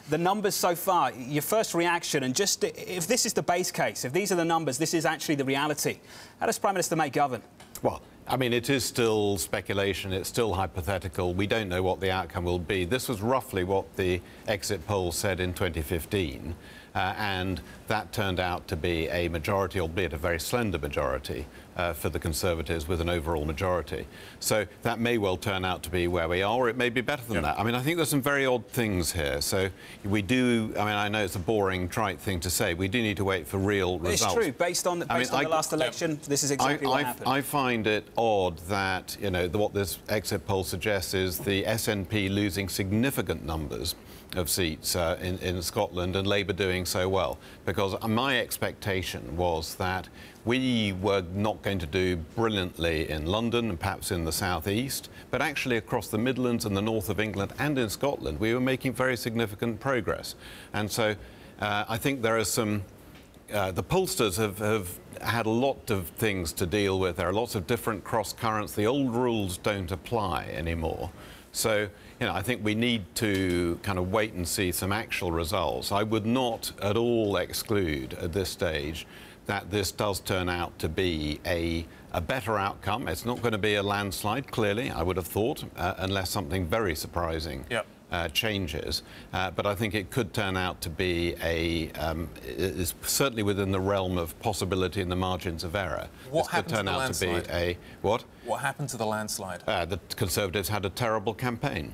the numbers so far, your first reaction, and just if this is the base case, if these are the numbers, this is actually the reality, how does Prime Minister May govern? Well, I mean, it is still speculation, it's still hypothetical. We don't know what the outcome will be. This was roughly what the exit poll said in 2015, and that turned out to be a majority, albeit a very slender majority, for the Conservatives with an overall majority. So that may well turn out to be where we are, or it may be better than that. I mean, I think there's some very odd things here. So we do, I mean, I know it's a boring, trite thing to say. We do need to wait for real results. It's true. Based on the last election, this is exactly what happened. I find it odd that, you know, what this exit poll suggests is the SNP losing significant numbers of seats in Scotland and Labour doing so well, because my expectation was that we were not going to do brilliantly in London and perhaps in the southeast, but actually across the Midlands and the north of England and in Scotland we were making very significant progress. And so I think there are some the pollsters have had a lot of things to deal with. There are lots of different cross currents. The old rules don't apply anymore. So, you know, I think we need to kind of wait and see some actual results. I would not at all exclude at this stage that this does turn out to be a better outcome. It's not going to be a landslide, clearly, I would have thought, unless something very surprising changes. But I think it could turn out to be is certainly within the realm of possibility in the margins of error. What happened to the landslide? What? What happened to the landslide? The Conservatives had a terrible campaign.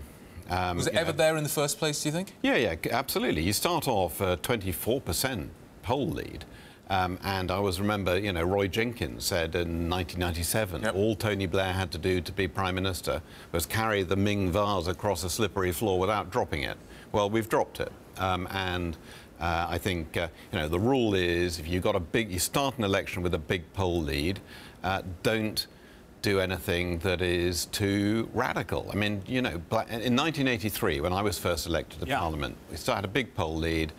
Was it ever there in the first place, do you think? Yeah, absolutely. You start off 24% poll lead. And I always remember, you know, Roy Jenkins said in 1997, all Tony Blair had to do to be Prime Minister was carry the Ming vase across a slippery floor without dropping it. Well, we've dropped it. I think, you know, the rule is if you've got you start an election with a big poll lead, don't do anything that is too radical. I mean, you know, in 1983, when I was first elected to Parliament, we started a big poll lead.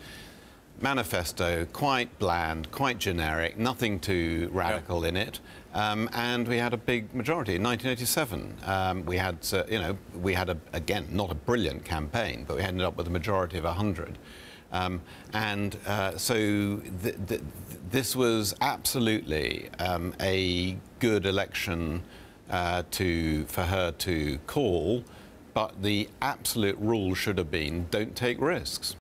Manifesto, quite bland, quite generic, nothing too radical in it, and we had a big majority. In 1987, we had, you know, again, not a brilliant campaign, but we ended up with a majority of 100. So this was absolutely a good election for her to call, but the absolute rule should have been don't take risks.